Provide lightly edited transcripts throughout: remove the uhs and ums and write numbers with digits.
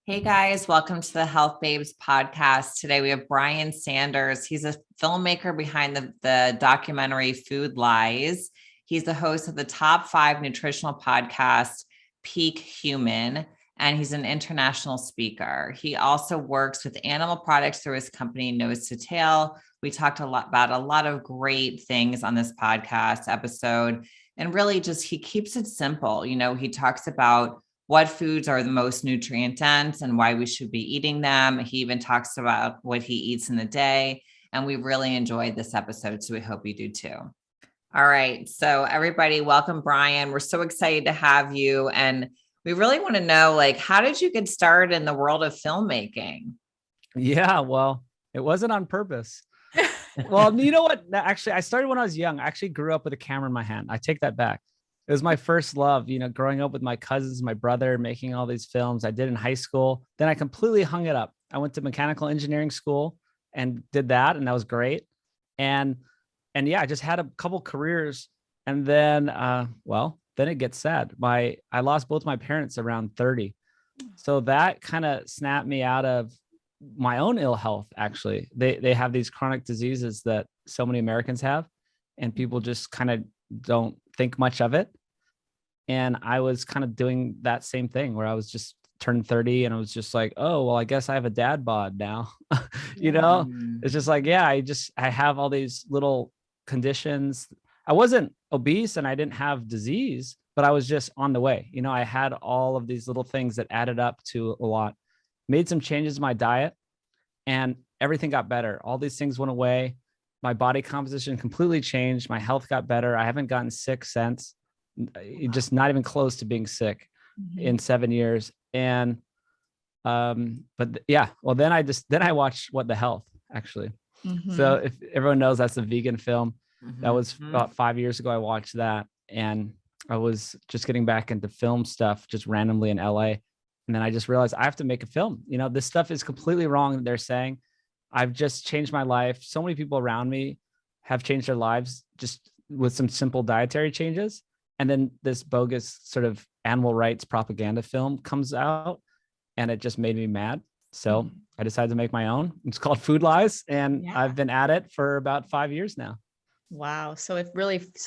Hey guys, welcome to the Health Babes podcast. Today we have Brian Sanders. He's a filmmaker behind the documentary Food Lies. He's the host of the top 5 nutritional podcast, Peak Human, and he's an international speaker. He also works with animal products through his company, Nose to Tail. We talked about a lot of great things on this podcast episode. And really just, he keeps it simple. He talks about what foods are the most nutrient dense and why we should be eating them. He even talks about what he eats in the day. And we really enjoyed this episode. So we hope you do too. All right. So everybody, welcome, Brian. We're so excited to have you. And we really want to know, how did you get started in the world of filmmaking? Yeah, well, it wasn't on purpose. Well, you know what? Actually, I started when I was young. I actually grew up with a camera in my hand. I take that back. It was my first love, growing up with my cousins, my brother, making all these films I did in high school. Then I completely hung it up. I went to mechanical engineering school and did that. And that was great. And yeah, I just had a couple careers. And then, then it gets sad. I lost both my parents around 30. So that kind of snapped me out of my own ill health. Actually, they have these chronic diseases that so many Americans have, and people just kind of don't think much of it. And I was kind of doing that same thing where I was just turned 30 and I was just like, oh, well, I guess I have a dad bod now. It's just like, yeah, I have all these little conditions. I wasn't obese and I didn't have disease, but I was just on the way. I had all of these little things that added up to a lot. Made some changes in my diet and everything got better. All these things went away. My body composition completely changed. My health got better. I haven't gotten sick since, just not even close to being sick in 7 years. And, then I watched What the Health actually. So if everyone knows, that's a vegan film. That was about 5 years ago. I watched that and I was just getting back into film stuff just randomly in LA. And then I just realized I have to make a film. This stuff is completely wrong. They're saying I've just changed my life. So many people around me have changed their lives just with some simple dietary changes. And then this bogus sort of animal rights propaganda film comes out and it just made me mad. So I decided to make my own. It's called Food Lies. And I've been at it for about 5 years now. Wow. So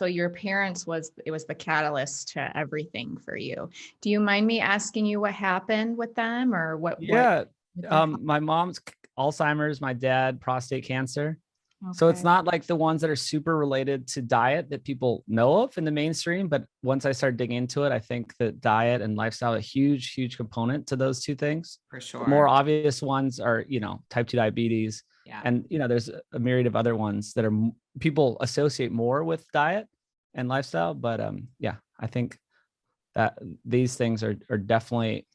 your parents was the catalyst to everything for you. Do you mind me asking you what happened with them or what? Yeah. My mom's Alzheimer's, my dad, prostate cancer. Okay. So it's not like the ones that are super related to diet that people know of in the mainstream. But once I started digging into it, I think that diet and lifestyle are a huge, huge component to those two things. For sure. The more obvious ones are, type 2 diabetes. Yeah. And, there's a myriad of other ones that are people associate more with diet and lifestyle. But I think that these things are definitely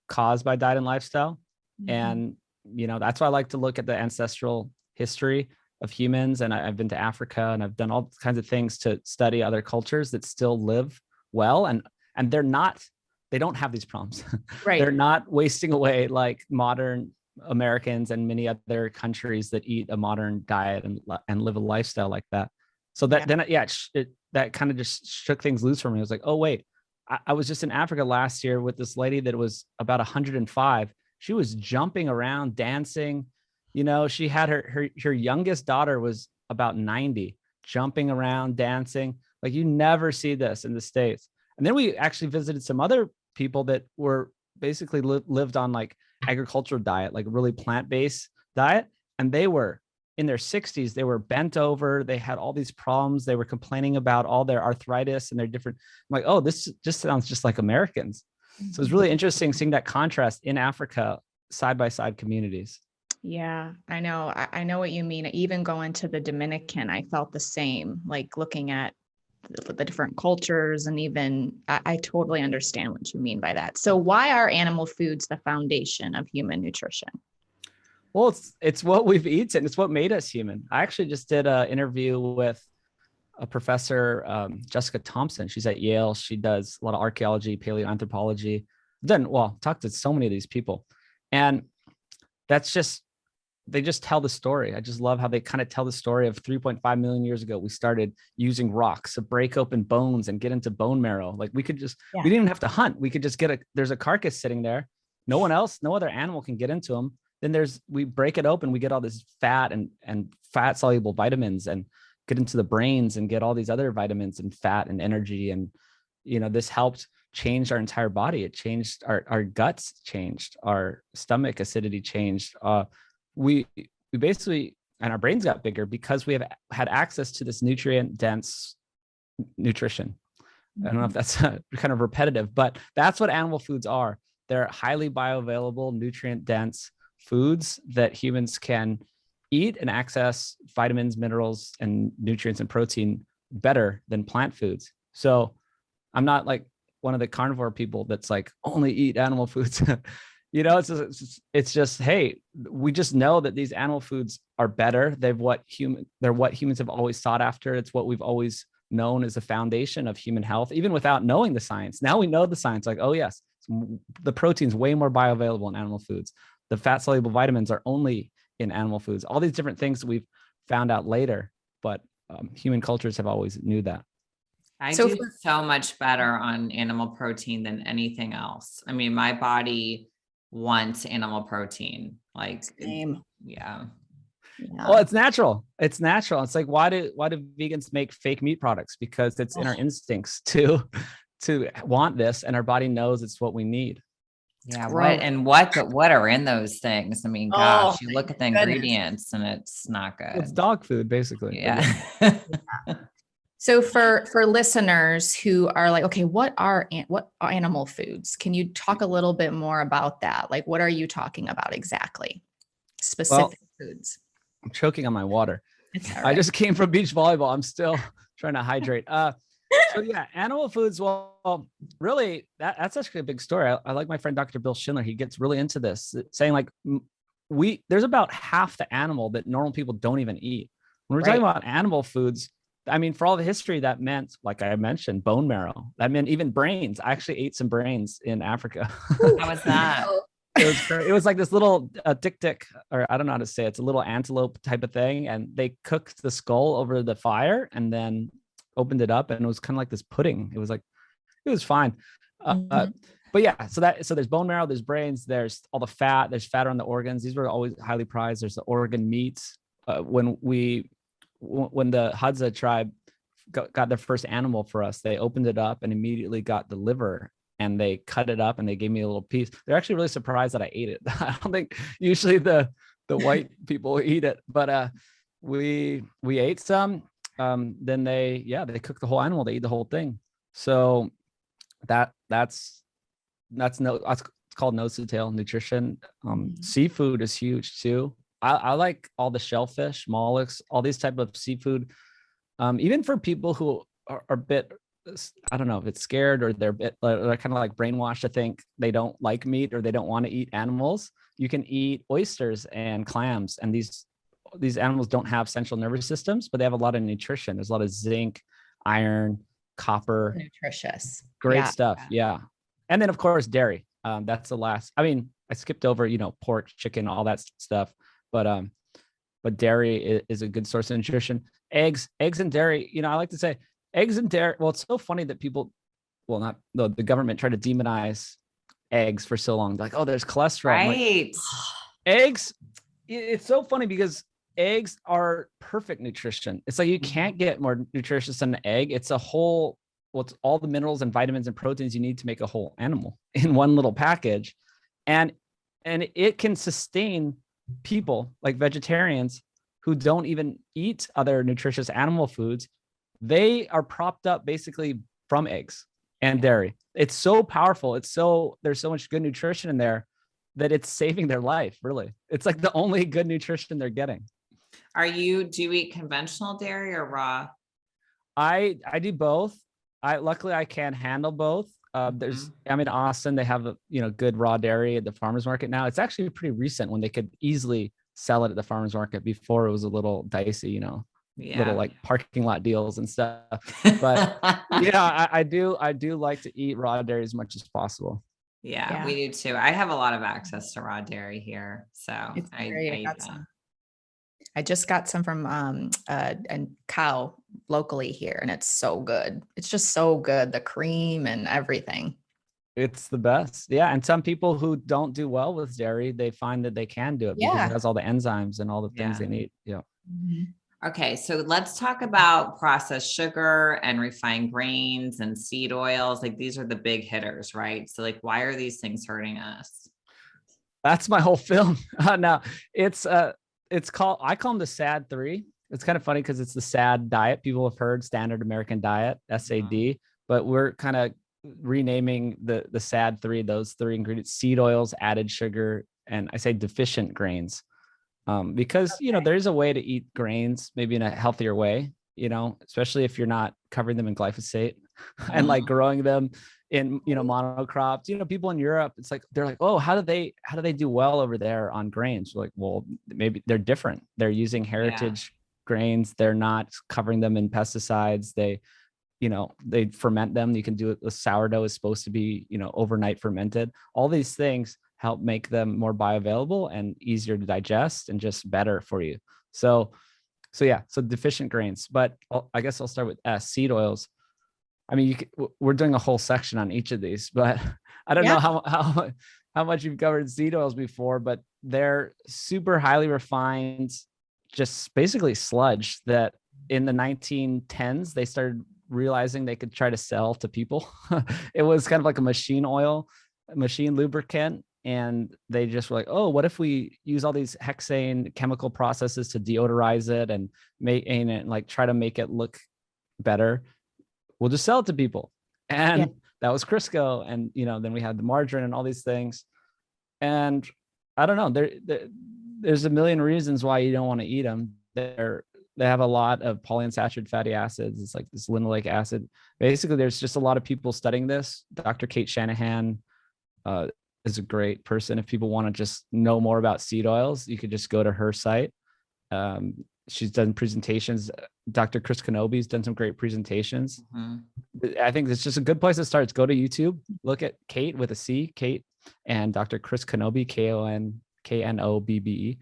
caused by diet and lifestyle. And, that's why I like to look at the ancestral history of humans. And I've been to Africa and I've done all kinds of things to study other cultures that still live well. And they don't have these problems. Right. They're not wasting away like modern Americans and many other countries that eat a modern diet and live a lifestyle like that. So that that kind of just shook things loose for me. I was like, oh wait, I was just in Africa last year with this lady that was about 105. She was jumping around, dancing. She had her youngest daughter was about 90, jumping around, dancing. Like you never see this in the States. And then we actually visited some other people that were basically lived on like agricultural diet, like really plant-based diet. And they were in their 60s, they were bent over. They had all these problems. They were complaining about all their arthritis and their different, I'm like, oh, this just sounds just like Americans. So it's really interesting seeing that contrast in Africa, side by side communities. Yeah, I know. I know what you mean. Even going to the Dominican, I felt the same, like looking at the different cultures and even I totally understand what you mean by that. So why are animal foods the foundation of human nutrition? Well, it's what we've eaten. It's what made us human. I actually just did an interview with a professor, Jessica Thompson. She's at Yale. She does a lot of archaeology, paleoanthropology. Talked to so many of these people. And they just tell the story. I just love how they kind of tell the story of 3.5 million years ago. We started using rocks to break open bones and get into bone marrow. Like we didn't even have to hunt. We could just there's a carcass sitting there no other animal can get into them. Then we break it open, we get all this fat and fat soluble vitamins and get into the brains and get all these other vitamins and fat and energy. And, this helped change our entire body. It changed our guts, changed our stomach acidity, changed. We basically, and our brains got bigger because we have had access to this nutrient dense nutrition. I don't know if that's kind of repetitive, but that's what animal foods are. They're highly bioavailable, nutrient dense foods that humans can eat and access vitamins, minerals, and nutrients and protein better than plant foods. So I'm not like one of the carnivore people that's like only eat animal foods. It's just, hey, we just know that these animal foods are better. They're what humans have always sought after. It's what we've always known as the foundation of human health, even without knowing the science. Now we know the science, like, oh yes, the protein's way more bioavailable in animal foods. The fat soluble vitamins are only in animal foods. All these different things that we've found out later, but human cultures have always knew that. I do so much better on animal protein than anything else. I mean, my body wants animal protein. Like, Same. Yeah. Well, it's natural. It's like, why do vegans make fake meat products? Because it's in our instincts to want this, and our body knows it's what we need. Yeah. What are in those things? I mean, gosh, you look at the ingredients and it's not good. It's dog food, basically. Yeah. So for listeners who are like, okay, what are animal foods? Can you talk a little bit more about that? Like, what are you talking about exactly? Specific foods. I'm choking on my water. I just came from beach volleyball. I'm still trying to hydrate. So yeah, animal foods. Well, really, that's actually a big story. I like my friend Dr. Bill Schindler. He gets really into this, saying like there's about half the animal that normal people don't even eat. When we're talking about animal foods, I mean, for all the history, that meant, like I mentioned, bone marrow. That meant even brains. I actually ate some brains in Africa. How was that? It was like this little tic-tic, or I don't know how to say it. It's a little antelope type of thing. And they cooked the skull over the fire and then opened it up. And it was kind of like this pudding. It was fine. But yeah, so there's bone marrow, there's brains, there's all the fat, there's fat around the organs. These were always highly prized. There's the organ meats. When the Hadza tribe got their first animal for us, they opened it up and immediately got the liver and they cut it up and they gave me a little piece. They're actually really surprised that I ate it. I don't think usually the white people eat it, but we ate some. Then they cook the whole animal. They eat the whole thing. So that's called nose to tail nutrition. Seafood is huge too. I like all the shellfish, mollusks, all these type of seafood. Even for people who are a bit, I don't know if it's scared or they're kind of like brainwashed to think they don't like meat or they don't want to eat animals. You can eat oysters and clams, and these animals don't have central nervous systems, but they have a lot of nutrition. There's a lot of zinc, iron, copper. Nutritious. Great stuff. Yeah. And then of course, dairy. That's the last. I mean, I skipped over, pork, chicken, all that stuff. But dairy is a good source of nutrition. Eggs and dairy, I like to say eggs and dairy. Well, it's so funny that the government tried to demonize eggs for so long. Like, oh, there's cholesterol. Right. Like, eggs. It's so funny because eggs are perfect nutrition. It's like you can't get more nutritious than an egg. It's it's all the minerals and vitamins and proteins you need to make a whole animal in one little package. And it can sustain people like vegetarians who don't even eat other nutritious animal foods. They are propped up basically from eggs and dairy. It's so powerful. There's so much good nutrition in there that it's saving their life. Really. It's like the only good nutrition they're getting. Do you eat conventional dairy or raw? I do both. Luckily I can handle both. I'm in Austin. They have good raw dairy at the farmers market now. It's actually pretty recent when they could easily sell it at the farmers market. Before it was a little dicey, little like parking lot deals and stuff. But I do like to eat raw dairy as much as possible. Yeah, we do too. I have a lot of access to raw dairy here, so I just got some from a cow locally here, and it's so good. It's just so good. The cream and everything. It's the best. Yeah. And some people who don't do well with dairy, they find that they can do it because Yeah. it has all the enzymes and all the things Yeah. they need. Yeah. Okay, so let's talk about processed sugar and refined grains and seed oils. Like these are the big hitters, right? So like, why are these things hurting us? That's my whole film. No, it's called, I call them the SAD three. It's kind of funny because it's the SAD diet. People have heard standard American diet, SAD, but we're kind of renaming the SAD three, those three ingredients: seed oils, added sugar, and I say deficient grains. Because there's a way to eat grains maybe in a healthier way, especially if you're not covering them in glyphosate and like growing them in monocrops. People in Europe, it's like they're like, oh, how do they do well over there on grains? We're like, well, maybe they're different. They're using heritage grains. They're not covering them in pesticides. They ferment them. You can do it. The sourdough is supposed to be overnight fermented. All these things help make them more bioavailable and easier to digest and just better for you. So deficient grains. But I guess I'll start with seed oils. I mean, we're doing a whole section on each of these, but I don't know how much you've covered seed oils before, but they're super highly refined, just basically sludge that in the 1910s, they started realizing they could try to sell to people. It was kind of like a machine lubricant. And they just were like, oh, what if we use all these hexane chemical processes to deodorize it and like try to make it look better? We'll just sell it to people. And that was Crisco. And, then we had the margarine and all these things. And I don't know, there's a million reasons why you don't want to eat them. They have a lot of polyunsaturated fatty acids. It's like this linoleic acid. Basically, there's just a lot of people studying this. Dr. Kate Shanahan is a great person. If people want to just know more about seed oils, you could just go to her site. She's done presentations. Dr. Chris Kenobi's done some great presentations. I think it's just a good place to start. It's go to YouTube, look at Kate with a C, Kate, and Dr. Chris Kenobi, KNOBBE.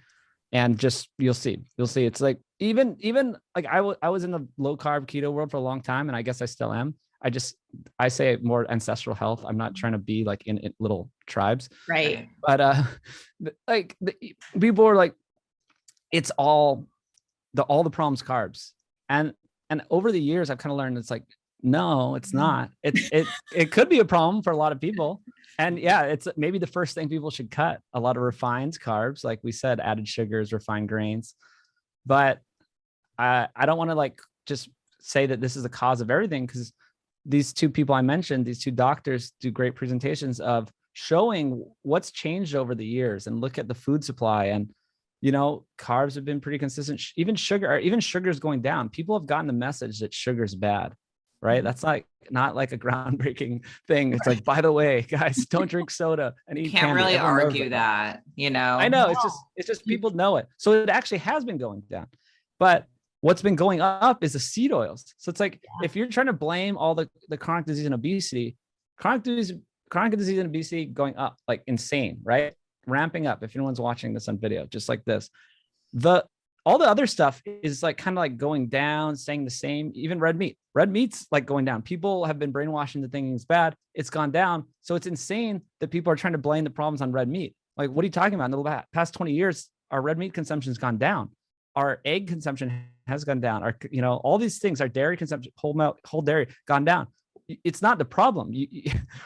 And just, you'll see, it's like, even like I was in the low carb keto world for a long time. And I guess I still am. I say more ancestral health. I'm not trying to be like in little tribes. Right. But people are like, it's all the problems carbs. And over the years, I've kind of learned it's like, no, it's not. It could be a problem for a lot of people. And it's maybe the first thing people should cut: a lot of refined carbs, like we said, added sugars, refined grains. But I don't want to like just say that this is the cause of everything, because these two people I mentioned, these two doctors, do great presentations of showing what's changed over the years, and look at the food supply. And carbs have been pretty consistent. Even sugar is going down. People have gotten the message that sugar's bad, right? That's not like a groundbreaking thing. It's like, by the way, guys, don't drink soda and eat Can't candy. really Everyone argue that. I know. It's just people know it. So it actually has been going down. But what's been going up is the seed oils. So it's like, if you're trying to blame all the chronic disease and obesity, chronic disease and obesity going up like insane, right? Ramping up. If anyone's watching this on video, just like this, all the other stuff is like kind of like going down, staying the same. Even red meat's like going down. People have been brainwashed into thinking it's bad. It's gone down. So it's insane that people are trying to blame the problems on red meat. Like, what are you talking about? In the past 20 years, our red meat consumption has gone down. Our egg consumption has gone down. Our, all these things, our dairy consumption, whole dairy, gone down. It's not the problem.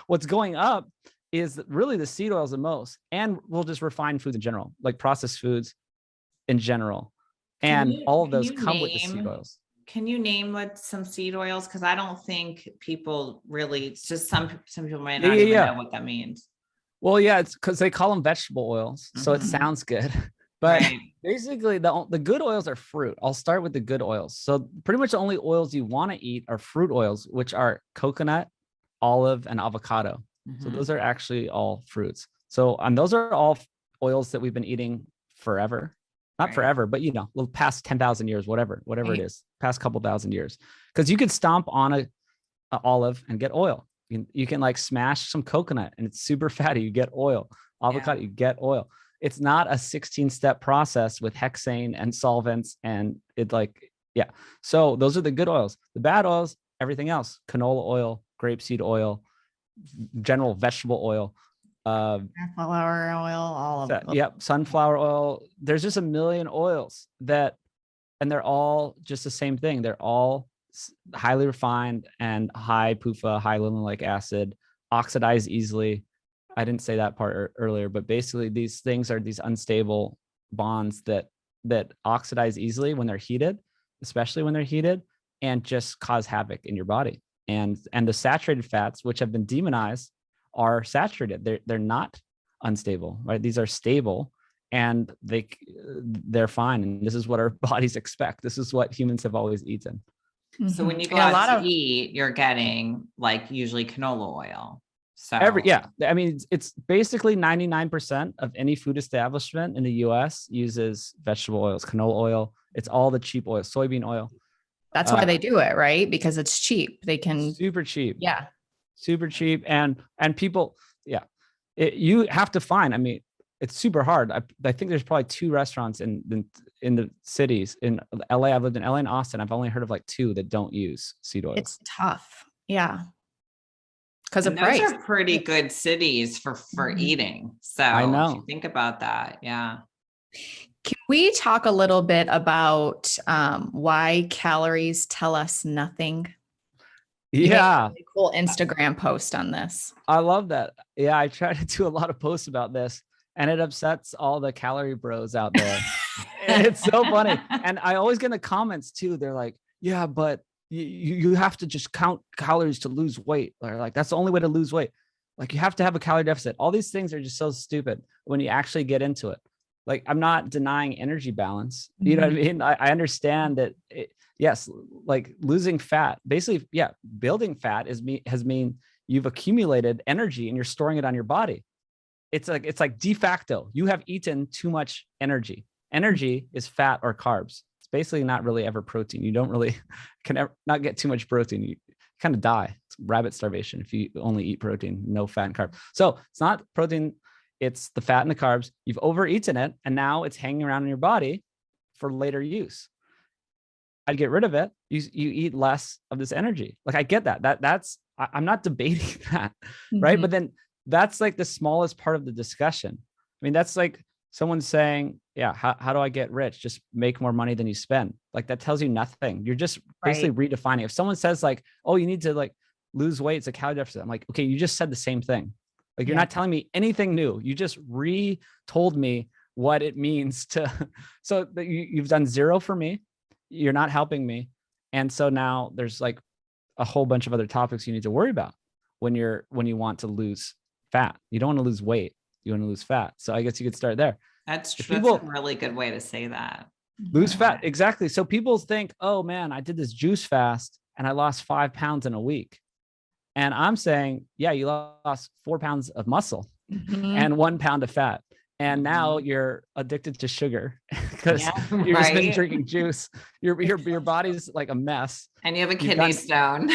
What's going up is really the seed oils the most. And we'll just refine foods in general, like processed foods in general. And all of those come with the seed oils. Can you name what some seed oils? Because I don't think people really, it's just some people might not even know what that means. Well, it's because they call them vegetable oils. So it sounds good. But basically, the good oils are fruit. I'll start with the good oils. So pretty much the only oils you want to eat are fruit oils, which are coconut, olive, and avocado. So those are actually all fruits. So those are all oils that we've been eating forever. Not forever, but the past 10,000 years, whatever it is, past couple thousand years. Because you could stomp on a olive and get oil. You can like smash some coconut and it's super fatty. You get oil. Avocado, you get oil. It's not a 16-step process with hexane and solvents and So those are the good oils. The bad oils, everything else: canola oil, grapeseed oil, general vegetable oil, Sunflower oil, all of them. yep, sunflower oil. There's just a million oils and they're all just the same thing. They're all highly refined and high PUFA, high linoleic acid, oxidize easily. I didn't say that part earlier, but basically these things are these unstable bonds that oxidize easily when they're heated, especially when they're heated, and just cause havoc in your body. And the saturated fats, which have been demonized, are saturated. They're not unstable, right? These are stable, and they're fine. And this is what our bodies expect. This is what humans have always eaten. So when you go out to eat, you're getting like usually canola oil. So I mean, it's basically 99% of any food establishment in the US uses vegetable oils, canola oil. It's all the cheap oil, soybean oil. That's why they do it, right? Because it's cheap. They can super cheap. Yeah. Super cheap. And people, you have to find, I mean, it's super hard. I think there's probably 2 restaurants in the cities. In LA, I've lived in LA and Austin. I've only heard of like 2 that don't use seed oils. It's tough. Yeah. Because of those price. are pretty good cities for eating. So I know. if you think about that. Yeah. Can we talk a little bit about why calories tell us nothing? Yeah. Really cool Instagram post on this. I love that. Yeah. I try to do a lot of posts about this, and it upsets all the calorie bros out there. It's so funny. And I always get in the comments too. They're like, yeah, but you have to just count calories to lose weight. Or like, that's the only way to lose weight. Like, you have to have a calorie deficit. All these things are just so stupid when you actually get into it. Like, I'm not denying energy balance. You know what I mean? I understand that. Yes. Like, losing fat, basically, building fat has mean you've accumulated energy and you're storing it on your body. It's like de facto, you have eaten too much energy. Energy is fat or carbs. It's basically not really ever protein. You don't really can ever not get too much protein. You kind of die. It's rabbit starvation if you only eat protein, no fat and carbs. So it's not protein, it's the fat and the carbs. You've overeaten it, and now it's hanging around in your body for later use. I'd get rid of it. You eat less of this energy. Like, I get that. I'm not debating that, right? But then that's like the smallest part of the discussion. I mean, that's like someone saying, how do I get rich? Just make more money than you spend. Like, that tells you nothing. You're just basically redefining. If someone says like, oh, you need to like lose weight, it's a calorie deficit. I'm like, okay, you just said the same thing. Like, you're not telling me anything new. You just told me what it means to, so that you've done 0 for me. You're not helping me. And so now there's like a whole bunch of other topics you need to worry about when you want to lose fat. You don't want to lose weight. You want to lose fat. So I guess you could start there. That's true. That's a really good way to say that. Lose fat. Exactly. So people think, oh man, I did this juice fast and I lost 5 pounds in a week. And I'm saying, yeah, you lost 4 pounds of muscle and 1 pound of fat. And now you're addicted to sugar because you've just been drinking juice. Your body's like a mess. And you have a kidney stone.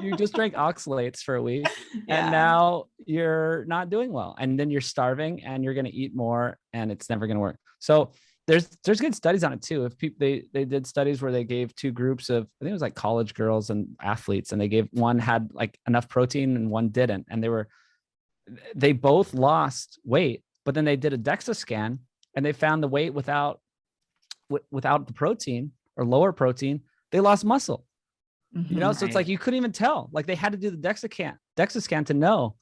You just drank oxalates for a week and now you're not doing well. And then you're starving and you're going to eat more and it's never going to work. So there's good studies on it too. If people, they did studies where they gave 2 groups of, I think it was like college girls and athletes, and they gave one had like enough protein and one didn't. And they both lost weight, but then they did a DEXA scan and they found the weight without the protein or lower protein, they lost muscle. So it's like, you couldn't even tell. Like, they had to do the DEXA scan to know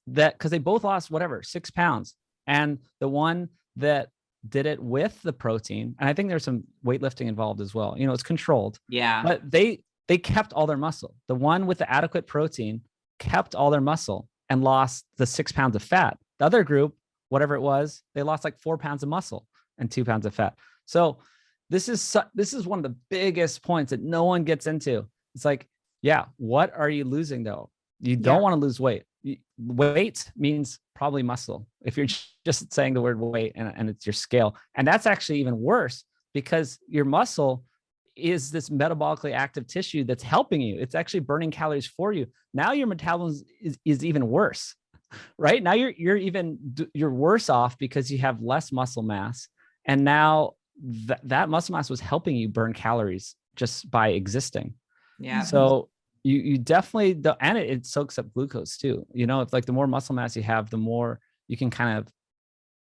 that, because they both lost 6 pounds. And the one that did it with the protein, and I think there's some weightlifting involved as well, it's controlled. Yeah. But they kept all their muscle. The one with the adequate protein kept all their muscle and lost the 6 pounds of fat. The other group, whatever it was, they lost like 4 pounds of muscle and 2 pounds of fat. So this is one of the biggest points that no one gets into. It's like, what are you losing though? You don't want to lose weight. Weight means probably muscle. If you're just saying the word weight and it's your scale. And that's actually even worse, because your muscle is this metabolically active tissue that's helping you. It's actually burning calories for you. Now your metabolism is even worse, right? Now you're worse off because you have less muscle mass. And now that muscle mass was helping you burn calories just by existing. Yeah. So you definitely don't, and it soaks up glucose too. It's like the more muscle mass you have, the more you can kind of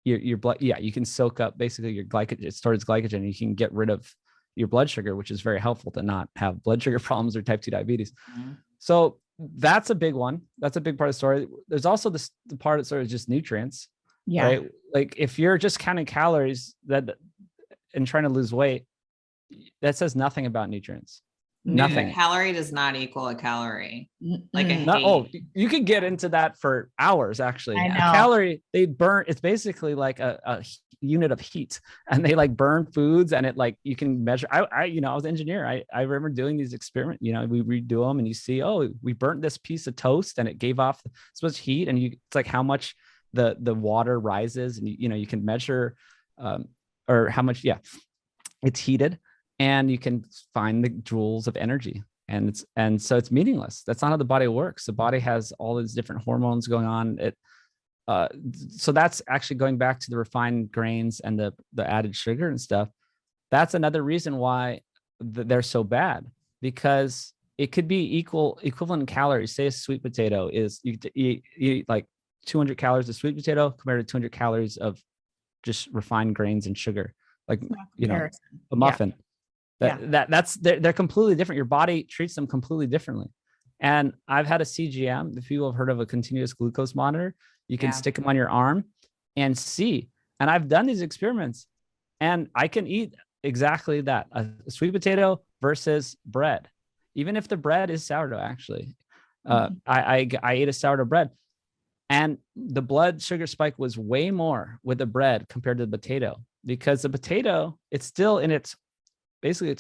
your blood. Yeah, you can soak up basically your glycogen. It stores glycogen, and you can get rid of your blood sugar, which is very helpful to not have blood sugar problems or type 2 diabetes. So that's a big one. That's a big part of the story. There's also the part of sort of just nutrients. Yeah. Right. Like if you're just counting calories and trying to lose weight, that says nothing about nutrients. Nothing. A calorie does not equal a calorie. Like you could get into that for hours. Actually, I know. A calorie, they burn. It's basically like a unit of heat, and they like burn foods, and it like you can measure. I was an engineer. I remember doing these experiments. We redo them, and you see, we burnt this piece of toast, and it gave off so much heat, and it's like how much the water rises, and you can measure or how much it's heated. And you can find the joules of energy, and so it's meaningless. That's not how the body works. The body has all these different hormones going on. So that's actually going back to the refined grains and the added sugar and stuff. That's another reason why they're so bad, because it could be equivalent calories. Say a sweet potato is you eat like 200 calories of sweet potato compared to 200 calories of just refined grains and sugar, like a muffin. They're completely different. Your body treats them completely differently. And I've had a CGM. If you have heard of a continuous glucose monitor, you can stick them on your arm and see. And I've done these experiments, and I can eat exactly that: a sweet potato versus bread, even if the bread is sourdough. Actually, I ate a sourdough bread, and the blood sugar spike was way more with the bread compared to the potato, because the potato, it's still in its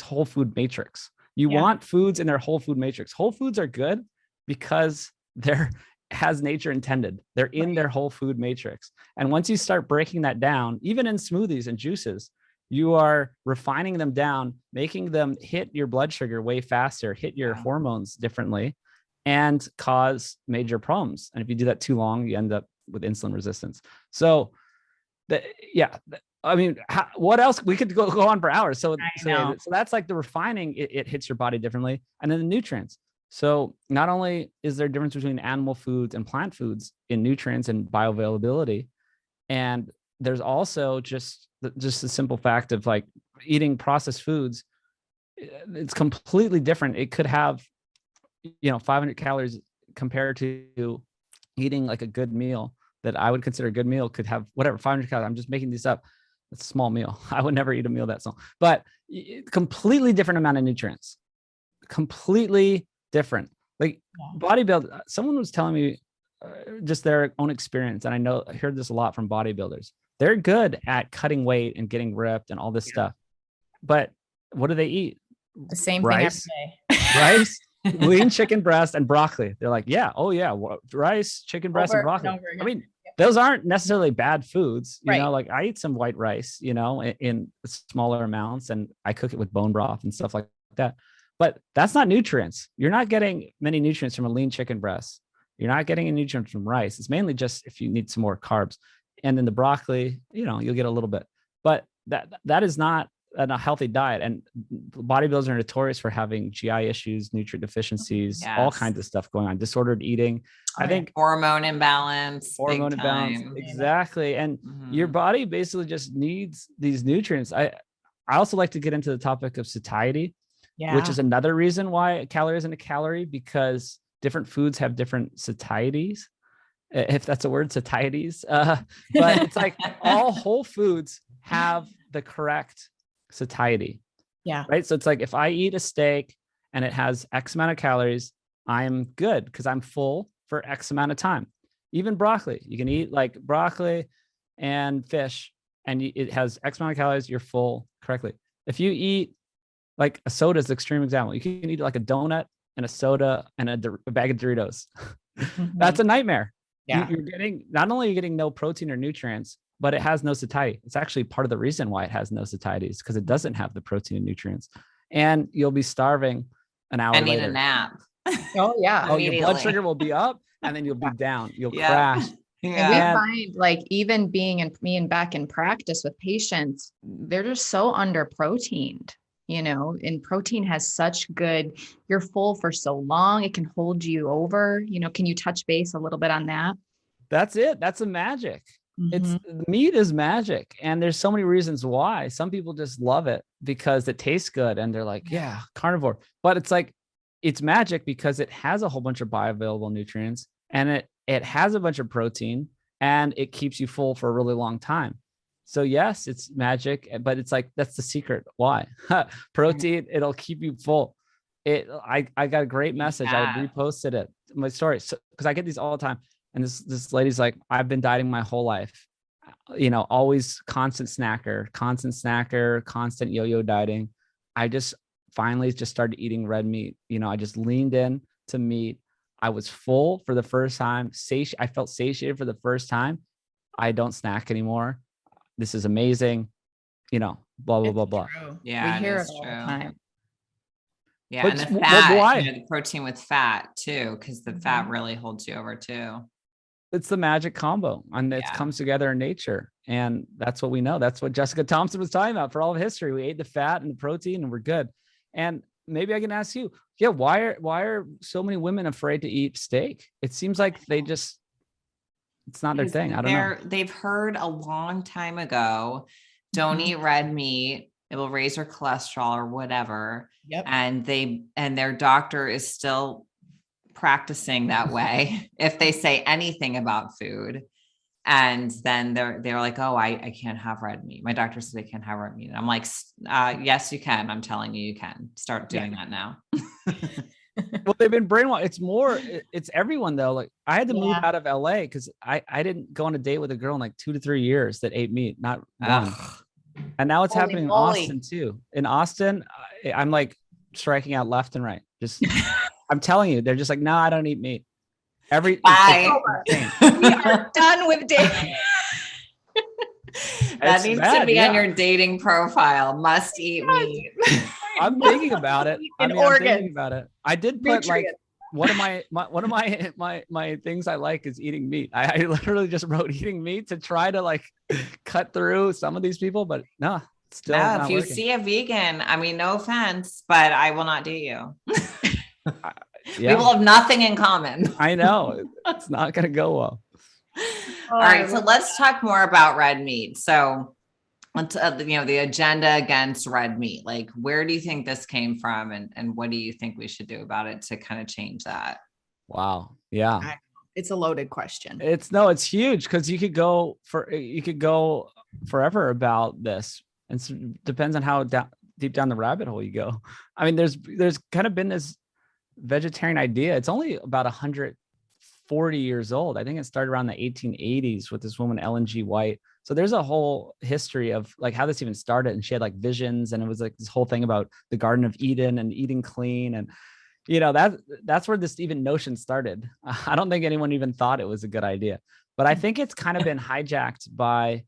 whole food matrix. You want foods in their whole food matrix. Whole foods are good because they're as nature intended. They're in their whole food matrix. And once you start breaking that down, even in smoothies and juices, you are refining them down, making them hit your blood sugar way faster, hit your hormones differently, and cause major problems. And if you do that too long, you end up with insulin resistance. So I mean, what else? We could go on for hours. So that's like the refining. It hits your body differently. And then the nutrients. So not only is there a difference between animal foods and plant foods in nutrients and bioavailability, and there's also just the simple fact of like eating processed foods. It's completely different. It could have, 500 calories compared to eating like a good meal that I would consider a good meal could have 500 calories. I'm just making these up. It's a small meal. I would never eat a meal that small, but completely different amount of nutrients, completely different. Like bodybuilding, someone was telling me just their own experience. And I heard this a lot from bodybuilders. They're good at cutting weight and getting ripped and all this stuff. But what do they eat? The same thing every day. Rice, lean chicken breast, and broccoli. They're like, rice, chicken breast, and broccoli. I mean, those aren't necessarily bad foods. Like I eat some white rice, in smaller amounts, and I cook it with bone broth and stuff like that. But that's not nutrients. You're not getting many nutrients from a lean chicken breast. You're not getting any nutrients from rice. It's mainly just if you need some more carbs. And then the broccoli, you'll get a little bit. But that is not a healthy diet. And bodybuilders are notorious for having GI issues, nutrient deficiencies, all kinds of stuff going on, disordered eating. I think hormone imbalance. Exactly. And your body basically just needs these nutrients. I also like to get into the topic of satiety, which is another reason why a calorie isn't a calorie, because different foods have different satieties, if that's a word, satieties. But it's like all whole foods have the correct satiety. Right. So it's like if I eat a steak and it has X amount of calories, I'm good because I'm full for X amount of time. Even broccoli, you can eat like broccoli and fish, and it has X amount of calories, you're full correctly. If you eat like a soda is the extreme example. You can eat like a donut and a soda and a bag of Doritos. That's a nightmare. You're getting, not only are you getting no protein or nutrients, but it has no satiety. It's actually part of the reason why it has no satiety is because it doesn't have the protein and nutrients. And you'll be starving an hour later. I need a nap. Your blood sugar will be up and then you'll be down. You'll crash. And we find like even being back in practice with patients, they're just so under proteined. And protein has such good, you're full for so long. It can hold you over, can you touch base a little bit on that? That's it. That's a magic. Mhm. Meat is magic. And there's so many reasons why. Some people just love it because it tastes good and they're like, yeah, carnivore. But it's like, it's magic because it has a whole bunch of bioavailable nutrients and it has a bunch of protein and it keeps you full for a really long time. So yes, it's magic, but it's like, that's the secret. Why? Protein, it'll keep you full. I got a great message. I reposted it, my story. So, cause I get these all the time. And this lady's like, I've been dieting my whole life, always constant snacker, constant yo-yo dieting. I just finally just started eating red meat. I just leaned in to meat. I was full for the first time. I felt satiated for the first time. I don't snack anymore. This is amazing. Blah, blah, blah, blah. True. Yeah, we hear it it is all true. the time. Yeah, But and the why? fat, the protein with fat too, because the fat really holds you over too. It's the magic combo, and it comes together in nature. And that's what we know. That's what Jessica Thompson was talking about for all of history. We ate the fat and the protein and we're good. And maybe I can ask you, why are so many women afraid to eat steak? It seems like it's not their thing. I don't know. They've heard a long time ago, don't eat red meat. It will raise your cholesterol or whatever. Yep. And their doctor is still practicing that way if they say anything about food. And then they're like, oh, I can't have red meat. My doctor said I can't have red meat. And I'm like, yes, you can. I'm telling you, you can start doing that now. Well, they've been brainwashed. It's everyone though. Like I had to move out of LA because I didn't go on a date with a girl in like 2 to 3 years that ate meat, not one. And now it's happening in Austin too. In Austin, I'm like striking out left and right. Just, I'm telling you, they're just like, no, I don't eat meat. Bye. We are done with dating. That needs to be on your dating profile. Must eat meat. I'm thinking about it. I'm thinking about it. I did put like one of my things I like is eating meat. I literally just wrote eating meat to try to like cut through some of these people, but no, still not if you working. See a vegan, I mean, no offense, but I will not date you. We will have nothing in common. I know it's not going to go well. All right, so let's talk more about red meat. So, the agenda against red meat. Like, where do you think this came from, and what do you think we should do about it to kind of change that? Wow, yeah, it's a loaded question. It's huge because you could go forever about this, and so it depends on how deep down the rabbit hole you go. I mean, there's kind of been this vegetarian idea. It's only about 140 years old. I think it started around the 1880s with this woman, Ellen G. White. So there's a whole history of like how this even started. And she had like visions, and it was like this whole thing about the Garden of Eden and eating clean. And, that's where this even notion started. I don't think anyone even thought it was a good idea, but I think it's kind of been hijacked by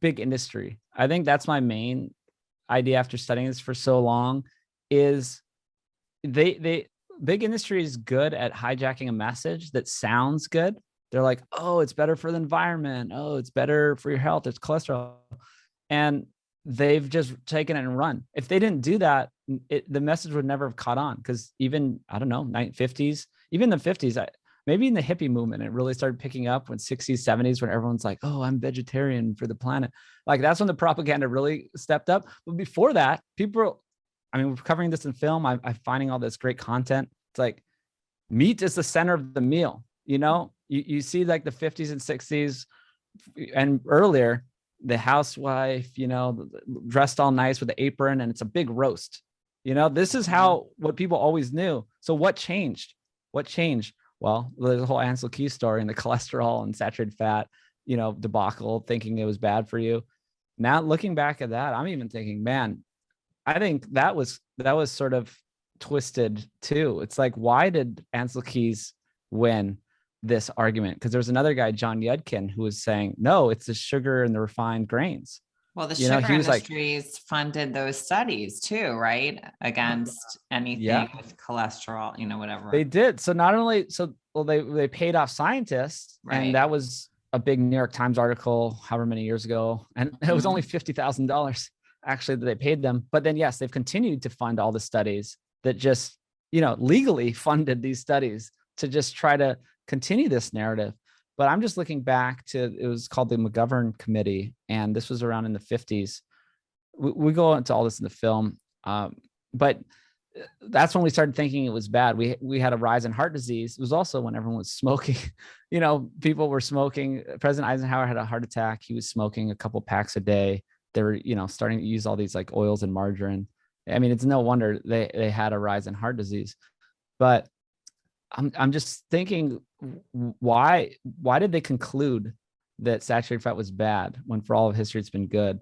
big industry. I think that's my main idea after studying this for so long is big industry is good at hijacking a message that sounds good. They're like, oh, it's better for the environment. Oh, it's better for your health. It's cholesterol. And they've just taken it and run. If they didn't do that, the message would never have caught on. Because even, I don't know, 1950s, even the 50s, maybe in the hippie movement, it really started picking up when 60s, 70s, when everyone's like, oh, I'm vegetarian for the planet. Like that's when the propaganda really stepped up. But before that, we're covering this in film. I'm finding all this great content. It's like meat is the center of the meal. You see like the 50s and 60s and earlier, the housewife, dressed all nice with the apron, and it's a big roast. This is what people always knew. So what changed? Well, there's a whole Ansel Keys story and the cholesterol and saturated fat, debacle, thinking it was bad for you. Now looking back at that, I'm even thinking, man, I think that was sort of twisted too. It's like, why did Ansel Keys win this argument? Because there was another guy, John Yudkin, who was saying, no, it's the sugar and the refined grains. Well, the sugar industries funded those studies too, right? Against anything with cholesterol, whatever. They did. So not only, they paid off scientists, right. And that was a big New York Times article, however many years ago. And it was only $50,000. actually that they paid them. But then, yes, they've continued to fund all the studies that just, legally funded these studies to just try to continue this narrative. But I'm just looking back to, it was called the McGovern Committee, and this was around in the 50s. We go into all this in the film, but that's when we started thinking it was bad. We had a rise in heart disease. It was also when everyone was smoking. People were smoking. President Eisenhower had a heart attack. He was smoking a couple packs a day. They were, starting to use all these like oils and margarine. I mean, it's no wonder they had a rise in heart disease. But I'm just thinking, why did they conclude that saturated fat was bad when for all of history it's been good?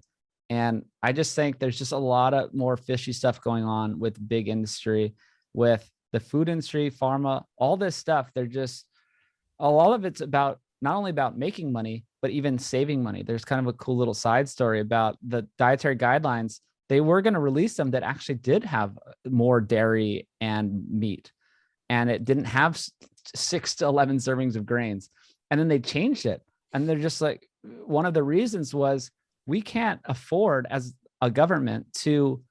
And I just think there's just a lot of more fishy stuff going on with big industry, with the food industry, pharma, all this stuff. They're just, a lot of it's about not only about making money, but even saving money. There's kind of a cool little side story about the dietary guidelines. They were going to release them that actually did have more dairy and meat, and it didn't have 6 to 11 servings of grains. And then they changed it. And they're just like, one of the reasons was, we can't afford as a government to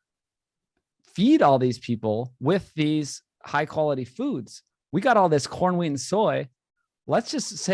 feed all these people with these high quality foods. We got all this corn, wheat, and soy. Let's just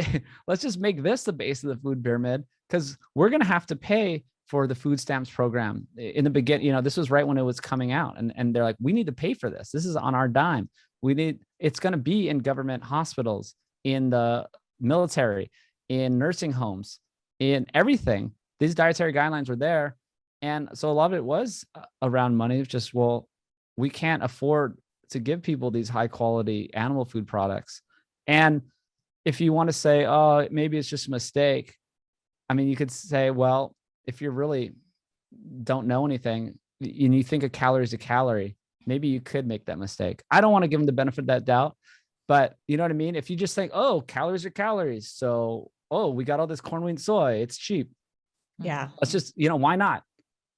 make this the base of the food pyramid, because we're going to have to pay for the food stamps program in the beginning. This was right when it was coming out, and they're like, we need to pay for this. This is on our dime. It's going to be in government hospitals, in the military, in nursing homes, in everything. These dietary guidelines were there. And so a lot of it was around money. It's just, well, we can't afford to give people these high quality animal food products. And if you want to say, oh, maybe it's just a mistake, I mean, you could say, well, if you really don't know anything and you think a calorie is a calorie, maybe you could make that mistake. I don't want to give them the benefit of that doubt, but you know what I mean? If you just think, oh, calories are calories. So, oh, we got all this corn, wheat, and soy. It's cheap. Yeah. Let's just, why not?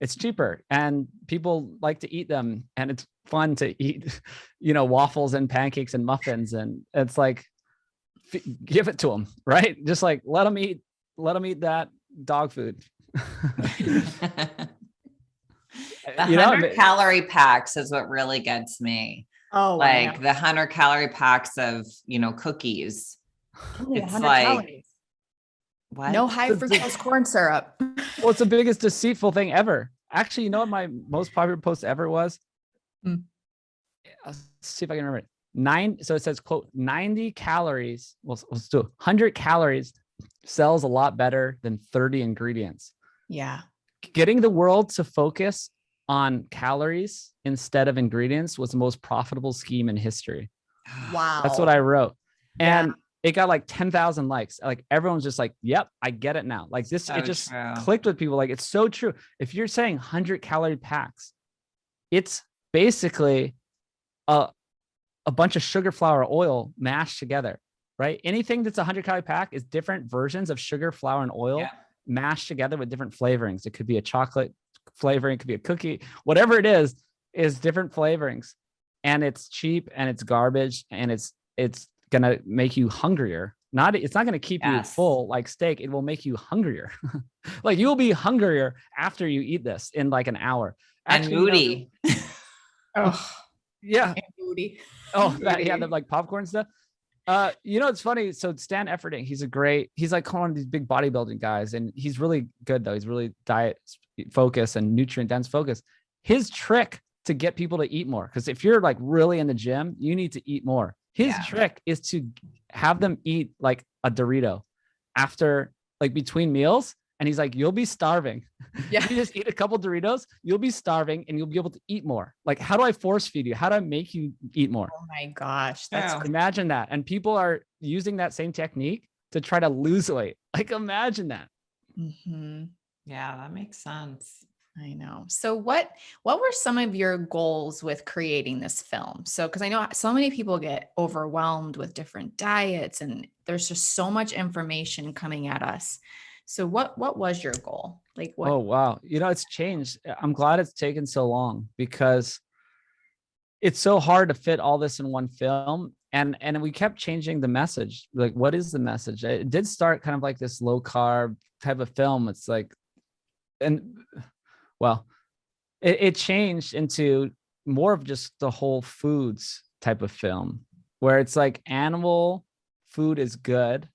It's cheaper and people like to eat them, and it's fun to eat, waffles and pancakes and muffins. And it's like, give it to them, right? Just like, let them eat that dog food. The 100-calorie packs is what really gets me. Oh, like the 100-calorie packs of, cookies. Only It's 100 like, calories. what? No high fructose corn syrup. Well, it's the biggest deceitful thing ever. Actually, you know what my most popular post ever was? Let's see if I can remember it. So it says, quote, 90 calories. Well, let's do 100 calories sells a lot better than 30 ingredients. Yeah. Getting the world to focus on calories instead of ingredients was the most profitable scheme in history. Wow. That's what I wrote. And Yeah. it got like 10,000 likes. Like everyone's just like, yep, I get it now. Like this, So it just true. clicked with people. Like, it's so true. If you're saying 100-calorie packs, it's basically a bunch of sugar, flour, oil mashed together, right? Anything that's 100-calorie pack is different versions of sugar, flour, and oil mashed together with different flavorings. It could be a chocolate flavoring, it could be a cookie, whatever it is different flavorings. And it's cheap and it's garbage, and it's gonna make you hungrier. It's not gonna keep you full like steak. It will make you hungrier. Like you'll be hungrier after you eat this in like an hour. And moody. Oh, Yeah. and moody. Oh, the like popcorn stuff. It's funny. So Stan Efferding, he's like one of these big bodybuilding guys, and he's really good though. He's really diet focused and nutrient dense focused. His trick to get people to eat more, because if you're like really in the gym, you need to eat more. His trick is to have them eat like a Dorito after, like, between meals. And he's like, you'll be starving. Yeah. You just eat a couple Doritos, you'll be starving and you'll be able to eat more. Like, how do I force feed you? How do I make you eat more? Oh my gosh. Imagine that. And people are using that same technique to try to lose weight. Like, imagine that. Mm-hmm. Yeah, that makes sense. I know. So what were some of your goals with creating this film? So, because I know so many people get overwhelmed with different diets and there's just so much information coming at us. So what was your goal? Like what? Oh, wow. It's changed. I'm glad it's taken so long, because it's so hard to fit all this in one film. And we kept changing the message. Like, what is the message? It did start kind of like this low carb type of film. It's like, it changed into more of just the whole foods type of film, where it's like animal food is good.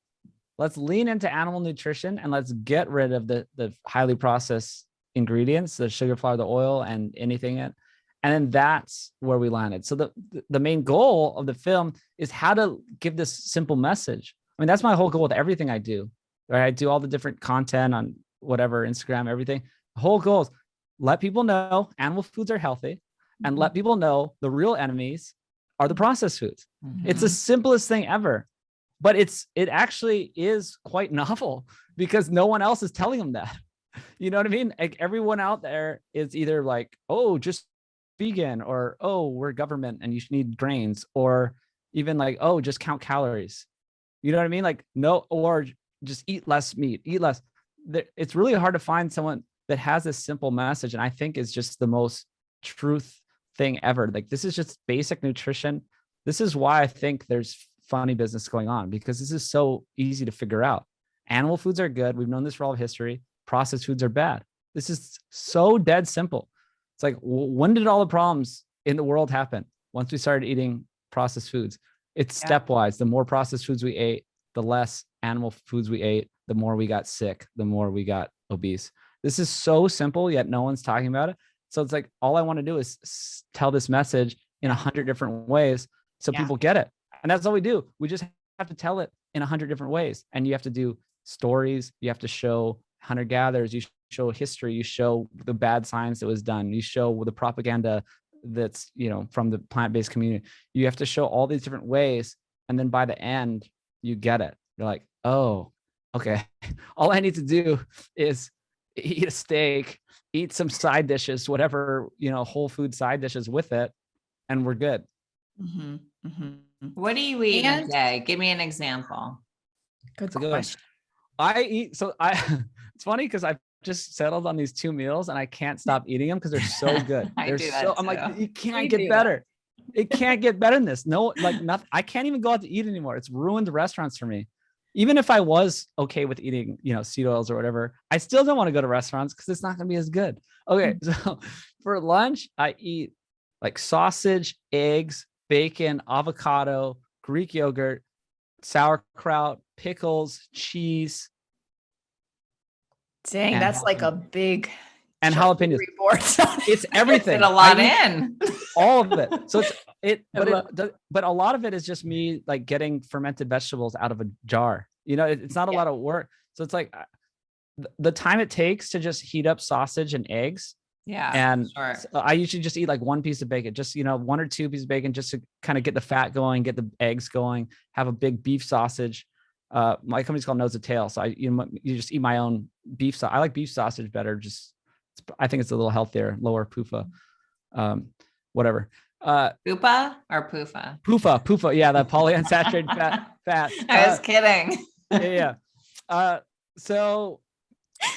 Let's lean into animal nutrition and let's get rid of the highly processed ingredients, the sugar, flour, the oil, and anything in. And then that's where we landed. So the main goal of the film is how to give this simple message. I mean, that's my whole goal with everything I do. Right? I do all the different content on whatever, Instagram, everything. The whole goal is let people know animal foods are healthy, and let people know the real enemies are the processed foods. It's the simplest thing ever, but it actually is quite novel because no one else is telling them that. You know what I mean? Like everyone out there is either like, oh, just vegan, or, oh, we're government and you need grains, or even like, oh, just count calories. You know what I mean? Like, no, or just eat less meat, eat less. It's really hard to find someone that has this simple message. And I think it's just the most truth thing ever. Like, this is just basic nutrition. This is why I think there's funny business going on, because this is so easy to figure out. Animal foods are good. We've known this for all of history. Processed foods are bad. This is so dead simple. It's like, when did all the problems in the world happen? Once we started eating processed foods. It's stepwise. The more processed foods we ate, the less animal foods we ate, the more we got sick, the more we got obese. This is so simple, yet no one's talking about it. So it's like, all I want to do is tell this message in 100 different ways so people get it. And that's all we do. We just have to tell it in 100 different ways. And you have to do stories. You have to show hunter-gatherers. You show history. You show the bad science that was done. You show the propaganda that's, from the plant-based community. You have to show all these different ways. And then by the end, you get it. You're like, oh, okay. All I need to do is eat a steak, eat some side dishes, whatever, whole food side dishes with it, and we're good. What do you eat in a day? Give me an example. Good question. I eat, it's funny because I've just settled on these 2 meals and I can't stop eating them because they're so good. I'm like, it can't get better. It can't get better than this. No, like nothing. I can't even go out to eat anymore. It's ruined the restaurants for me. Even if I was okay with eating, seed oils or whatever, I still don't want to go to restaurants because it's not going to be as good. Okay. So for lunch, I eat like sausage, eggs, bacon, avocado, Greek yogurt, sauerkraut, pickles, cheese. Dang, that's like a big and jalapenos. It's everything. It's a lot in all of it. So but a lot of it is just me like getting fermented vegetables out of a jar. It's not a lot of work. So it's like the time it takes to just heat up sausage and eggs. Yeah. And I usually just eat like 1 piece of bacon, just 1 or 2 pieces of bacon, just to kind of get the fat going, get the eggs going, have a big beef sausage. My company's called Nose to Tail. So you just eat my own beef. So I like beef sausage better. I think it's a little healthier, lower PUFA, whatever. Pupa or PUFA? PUFA. Yeah. The polyunsaturated fat. I was kidding. Yeah. So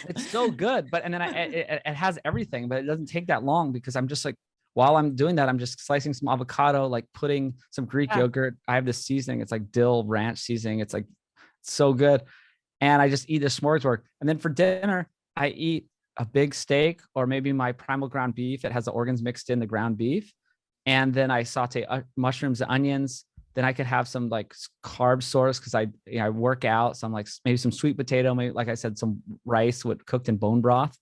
it's so good, and then it has everything, but it doesn't take that long because I'm just like, while I'm doing that, I'm just slicing some avocado, like putting some Greek yogurt. I have this seasoning. It's like dill ranch seasoning. It's like so good. And I just eat a smorgasbord. And then for dinner, I eat a big steak or maybe my primal ground beef that has the organs mixed in the ground beef. And then I saute mushrooms and onions. Then I could have some like carb source because I work out. So I'm like maybe some sweet potato, maybe like I said, some rice cooked in bone broth.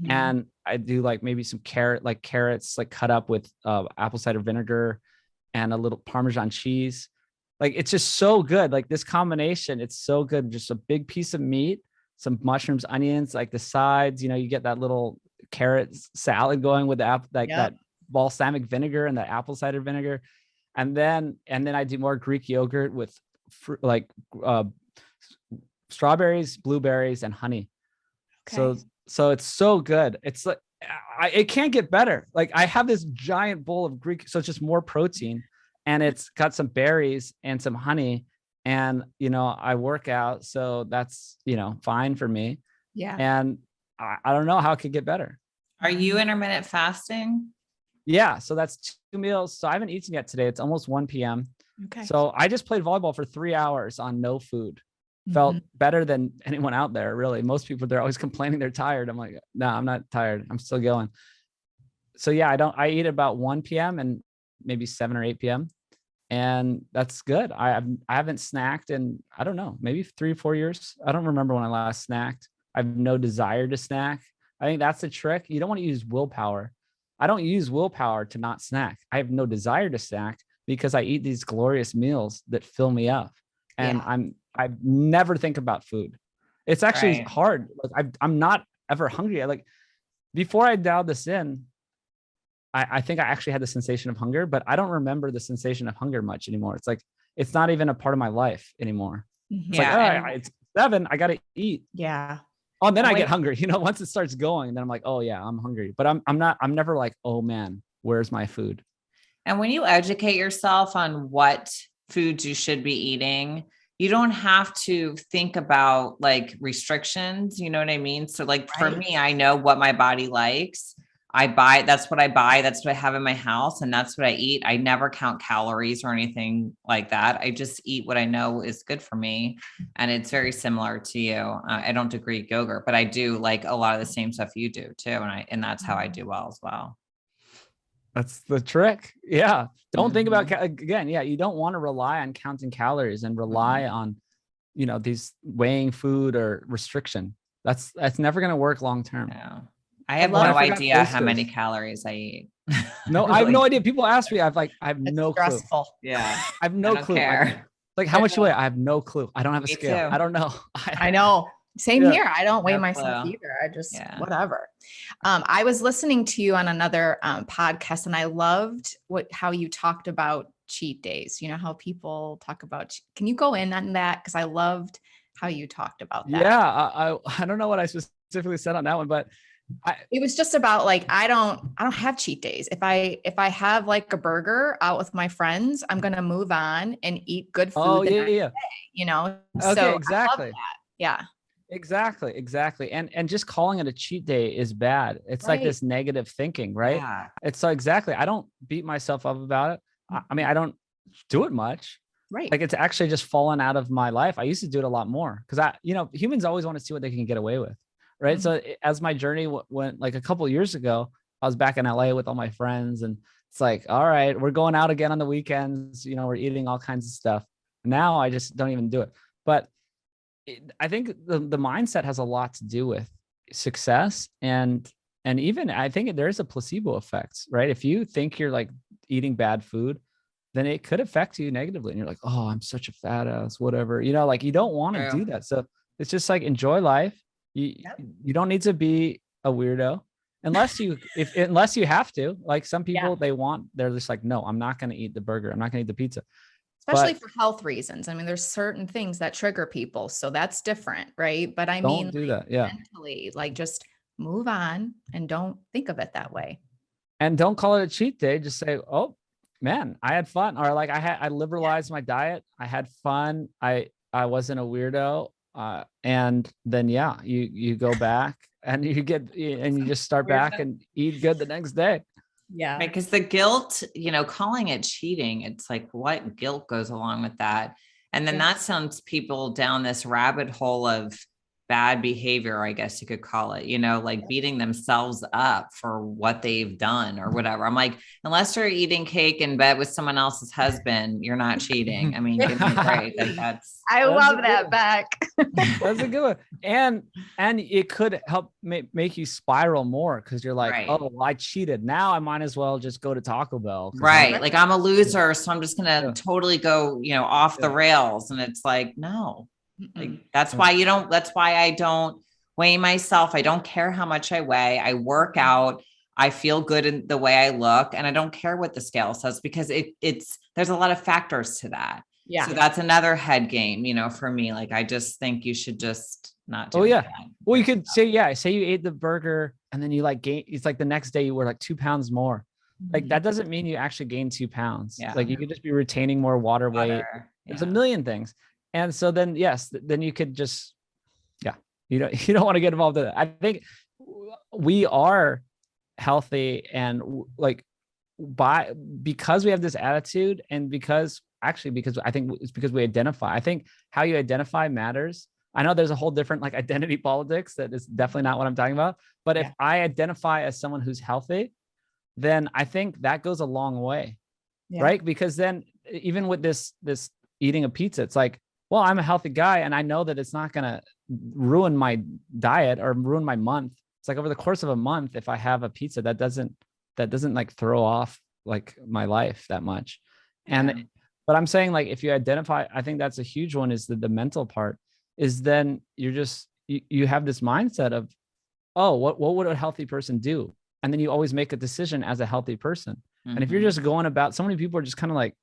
And I do like maybe some carrots like cut up with apple cider vinegar and a little Parmesan cheese. Like it's just so good. Like this combination, it's so good. Just a big piece of meat, some mushrooms, onions, like the sides. You get that little carrot salad going with that balsamic vinegar and the apple cider vinegar. And then I do more Greek yogurt with strawberries, blueberries, and honey. Okay. So it's so good. It's like it can't get better. Like I have this giant bowl of Greek, so it's just more protein, and it's got some berries and some honey. And I work out, so that's fine for me. Yeah. And I don't know how it could get better. Are you intermittent fasting? Yeah, so that's 2 meals. So I haven't eaten yet today. It's almost 1 p.m. Okay. So I just played volleyball for 3 hours on no food. Felt better than anyone out there, really. Most people, they're always complaining they're tired. I'm like, no, I'm not tired. I'm still going. So yeah, I eat about 1 p.m. and maybe 7 or 8 p.m. And that's good. I haven't snacked in, I don't know, maybe 3 or 4 years. I don't remember when I last snacked. I have no desire to snack. I think that's the trick. You don't want to use willpower. I don't use willpower to not snack. I have no desire to snack because I eat these glorious meals that fill me up. And Yeah. I never think about food. It's actually Right. hard. Like I'm not ever hungry. Like before I dialed this in, I think I actually had the sensation of hunger, but I don't remember the sensation of hunger much anymore. It's like, it's not even a part of my life anymore. It's like, Yeah. it's 7, I got to eat. Yeah. Oh, and then I Wait. get hungry, once it starts going, then I'm like, oh yeah, I'm hungry, but I'm never like, oh man, where's my food? And when you educate yourself on what foods you should be eating, you don't have to think about like restrictions. You know what I mean? So like for Right. me, I know what my body likes. That's what I buy. That's what I have in my house. And that's what I eat. I never count calories or anything like that. I just eat what I know is good for me. And it's very similar to you. I don't do Greek yogurt, but I do like a lot of the same stuff you do too. And that's how I do well as well. That's the trick. Yeah. Don't think about, Mhm. again, yeah, you don't want to rely on counting calories and rely on, these weighing food or restriction. That's never going to work long term. Yeah. I have love- no I forgot idea how oysters. many calories I eat. No, I have Really. no idea. People ask me, I have It's no clue. stressful. Yeah. I have I no don't clue. care. Like, how much you weigh? I have no clue. I don't have a Me scale. too. I don't know. I know. Same Yeah. here. I don't weigh No myself clue. either. I just, Yeah. whatever. I was listening to you on another podcast, and I loved how you talked about cheat days. You know, how people talk about, can you go in on that? Because I loved how you talked about that. Yeah. I don't know what I specifically said on that one, but It was just about like, I don't have cheat days. If I have like a burger out with my friends, I'm going to move on and eat good food. oh the yeah, next yeah. day, you know? Okay, So I love exactly. that. Yeah. Exactly. And just calling it a cheat day is bad. It's like Right. this negative thinking, right? Yeah. It's so exactly. I don't beat myself up about it. I mean, I don't do it much. Right. Like it's actually just fallen out of my life. I used to do it a lot more because humans always want to see what they can get away with, right? Mhm. So as my journey went, like a couple of years ago, I was back in LA with all my friends, and it's like, all right, we're going out again on the weekends. We're eating all kinds of stuff. Now I just don't even do it. But I think the mindset has a lot to do with success, and even I think there is a placebo effect, right? If you think you're like eating bad food, then it could affect you negatively. And you're like, oh, I'm such a fat ass, whatever, like you don't want to do that. So it's just like, enjoy life. You don't need to be a weirdo unless you have to. Like some people, they're just like, no, I'm not going to eat the burger. I'm not going to eat the pizza. Especially for health reasons. I mean, there's certain things that trigger people. So that's different, right? But I mean, don't do that. Yeah. mentally, like just move on and don't think of it that way. And don't call it a cheat day. Just say, oh man, I had fun. Or like I liberalized my diet. I had fun. I wasn't a weirdo. And then, you go back and you just start back and eat good the next day. Yeah. Right. Because the guilt, calling it cheating, it's like what guilt goes along with that. And then that sends people down this rabbit hole of bad behavior, I guess you could call it, like beating themselves up for what they've done or whatever. I'm like, unless you're eating cake in bed with someone else's husband, you're not cheating. I mean, give me a break. Like I love that, Beck. That's a good one. And it could help make you spiral more because you're like, oh, well, I cheated. Now I might as well just go to Taco Bell. Right. Like I'm a loser. So I'm just going to totally go, off the rails. And it's like, no. Like, that's why I don't weigh myself. I don't care how much I weigh. I work out. I feel good in the way I look, and I don't care what the scale says because there's a lot of factors to that. Yeah. So that's another head game, for me. Like, I just think you should just not do that. Well, you could say you ate the burger and then you like gain, it's like the next day you were like 2 pounds more. Like that doesn't mean you actually gain 2 pounds. Yeah. Like you could just be retaining more water weight. There's a million things. And so then, then you could just, you don't want to get involved in it. I think we are healthy and like because we have this attitude and because I think it's because we identify. I think how you identify matters. I know there's a whole different like identity politics that is definitely not what I'm talking about. But if I identify as someone who's healthy, then I think that goes a long way. Yeah. Right. Because then even with this eating a pizza, it's like, well, I'm a healthy guy and I know that it's not going to ruin my diet or ruin my month. It's like over the course of a month, if I have a pizza, that doesn't like throw off like my life that much. And, but I'm saying like, if you identify, I think that's a huge one, is the mental part, is then you're just, you have this mindset of, oh, what would a healthy person do? And then you always make a decision as a healthy person. Mm-hmm. And if you're just going about, so many people are just kind of like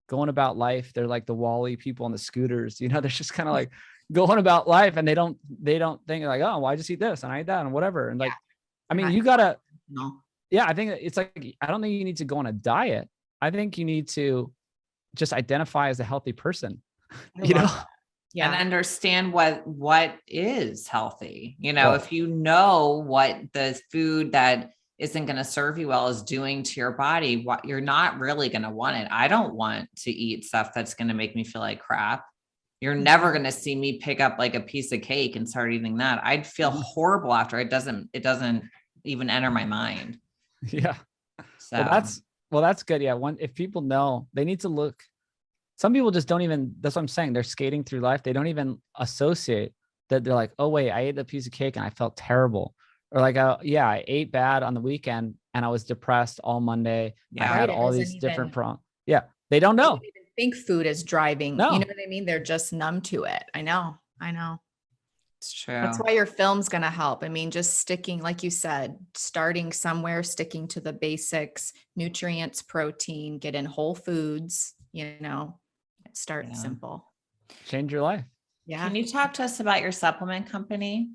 going about life. They're like the Wall-E people on the scooters, you know, they're just kind of like going about life, and they don't think like, oh, well, I just eat this and I eat that and whatever. And like, I mean, you gotta, I think it's like, I don't think you need to go on a diet. I think you need to just identify as a healthy person, you know? And understand what is healthy. You know, if you know what the food that isn't going to serve you well is doing to your body, what you're not really going to want it. I don't want to eat stuff that's going to make me feel like crap. You're never going to see me pick up like a piece of cake and start eating that. I'd feel horrible after. It doesn't even enter my mind. Yeah. So that's good. Yeah. If people know, they need to look. Some people just don't even, that's what I'm saying. They're skating through life. They don't even associate that. They're like, oh wait, I ate a piece of cake and I felt terrible. Or like, I ate bad on the weekend and I was depressed all Monday. I had all these different problems. Yeah. They don't know. They don't even think food is driving. No. You know what I mean? They're just numb to it. I know. It's true. That's why your film's going to help. I mean, just sticking, like you said, starting somewhere, sticking to the basics, nutrients, protein, get in whole foods, you know, start simple. Change your life. Yeah. Can you talk to us about your supplement company?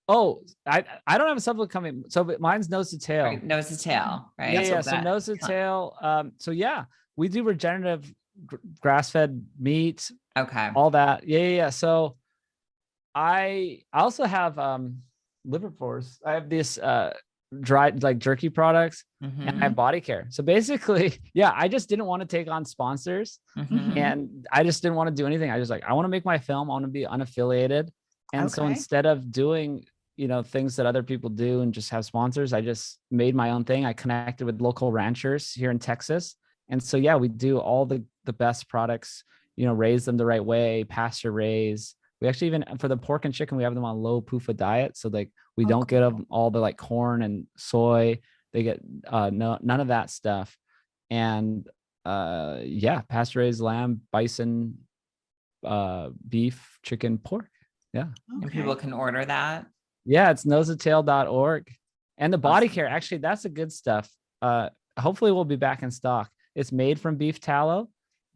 Oh, I don't have a supplement company. So but mine's Nose to Tail. Right, Nose to Tail, right? Yeah. So Nose to Tail. So yeah, we do regenerative grass-fed meat. Okay. All that. Yeah. So I also have liver pores. I have this dried like jerky products, and I have body care. So basically, I just didn't want to take on sponsors, and I just didn't want to do anything. I just like, I want to make my film. I want to be unaffiliated. And so instead of doing, you know, things that other people do and just have sponsors, I just made my own thing. I connected with local ranchers here in Texas. And so, we do all the best products, you know, raise them the right way, pasture raise. We actually, even for the pork and chicken, we have them on low PUFA diet. So like we don't get them all the like corn and soy. They get none of that stuff. And pasture raised lamb, bison, beef, chicken, pork. Yeah. And people can order that. Yeah. It's nosetail.org. And the body care, actually, that's the good stuff. Hopefully we'll be back in stock. It's made from beef tallow.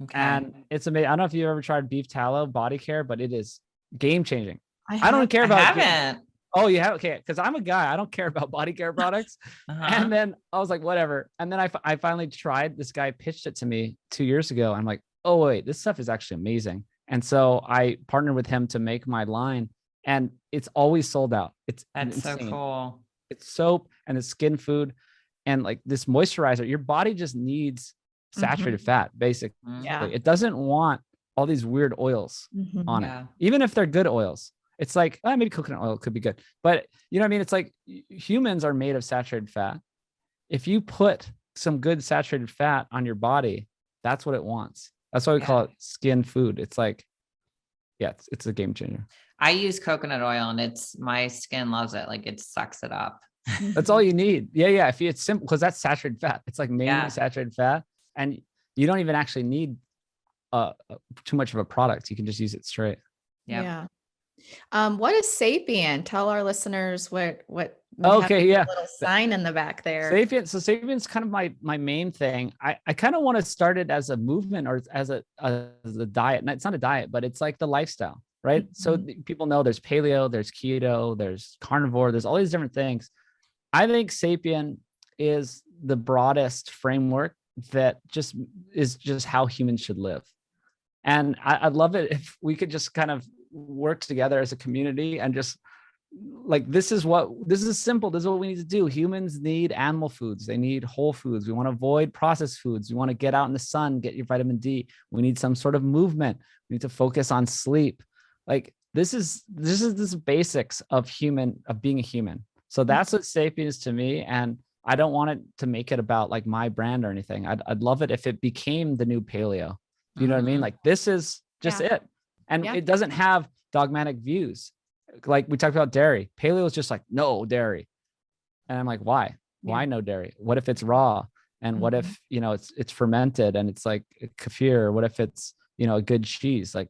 Okay. And it's amazing. I don't know if you've ever tried beef tallow body care, but it is game changing. I don't care about I haven't. Oh, you have? Okay. Because I'm a guy. I don't care about body care products. And then I was like, whatever. And then I finally tried. This guy pitched it to me 2 years ago. I'm like, oh, wait, this stuff is actually amazing. And so I partnered with him to make my line, and it's always sold out. That's insane. So cool. It's soap and it's skin food and like this moisturizer. Your body just needs saturated fat, basically. Yeah. It doesn't want all these weird oils on it, even if they're good oils. It's like, maybe coconut oil could be good, but you know what I mean? It's like humans are made of saturated fat. If you put some good saturated fat on your body, that's what it wants. That's why we call it skin food. It's like, it's a game changer. I use coconut oil and my skin loves it. Like it sucks it up. That's all you need. Yeah. If it's simple, because that's saturated fat. It's like mainly saturated fat, and you don't even actually need too much of a product. You can just use it straight. Yeah. What is Sapien? Tell our listeners what. Okay. Yeah. Little sign in the back there. Sapien. So Sapien's kind of my main thing. I kind of want to start it as a movement or as a diet. And it's not a diet, but it's like the lifestyle, right? So people know there's paleo, there's keto, there's carnivore, there's all these different things. I think Sapien is the broadest framework that is just how humans should live. And I'd love it if we could just kind of work together as a community and just like, this is simple. This is what we need to do. Humans need animal foods. They need whole foods. We want to avoid processed foods. We want to get out in the sun, get your vitamin D. We need some sort of movement. We need to focus on sleep. Like this is basics of being a human. So that's what Sapien is to me. And I don't want it to make it about like my brand or anything. I'd love it if it became the new paleo. You know what I mean? Like this is just it. And it doesn't have dogmatic views. Like we talked about dairy. Paleo is just like, no dairy. And I'm like, why? Why no dairy? What if it's raw? And what if, you know, it's fermented and it's like kefir? What if it's, you know, a good cheese? Like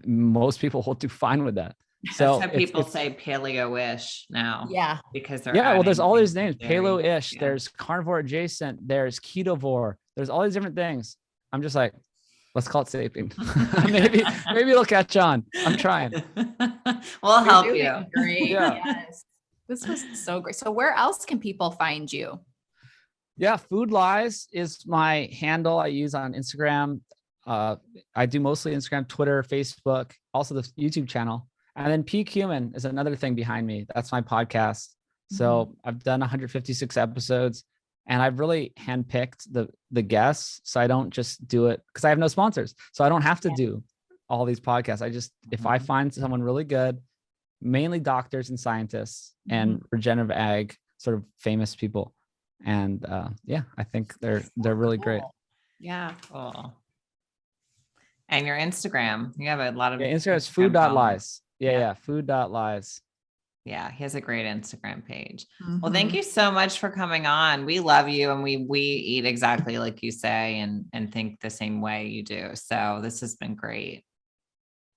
most people will do fine with that. So that's how people say paleo-ish now. Yeah. Because they're well, there's all these names, dairy. paleo-ish, there's carnivore adjacent, there's ketovore, there's all these different things. I'm just like, let's call it sapien. maybe it'll catch on. I'm trying. We'll help you. Great. Yeah. Yes. This was so great. So where else can people find you? Yeah, Food Lies is my handle I use on Instagram. I do mostly Instagram, Twitter, Facebook, also the YouTube channel. And then Peak Human is another thing behind me. That's my podcast. So I've done 156 episodes and I've really handpicked the guests. So I don't just do it because I have no sponsors. So I don't have to do all these podcasts. I just, if I find someone really good, mainly doctors and scientists and regenerative ag, sort of famous people. And I think they're really great. Yeah. Cool. And your Instagram, you have a lot of Instagram is food.lies. Food.lies. Yeah, he has a great Instagram page. Well, thank you so much for coming on. We love you and we eat exactly like you say and think the same way you do. So this has been great.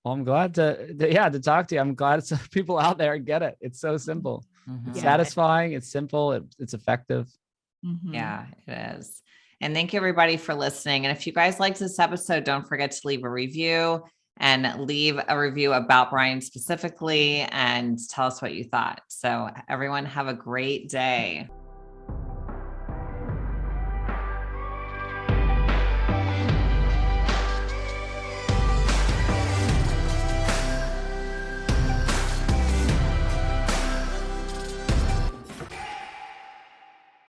Well, I'm glad to talk to you. I'm glad some people out there get it. It's so simple. It's satisfying. It's simple. It's effective. Yeah, it is. And thank you everybody for listening. And if you guys liked this episode, don't forget to leave a review and leave a review about Brian specifically and tell us what you thought. So everyone have a great day.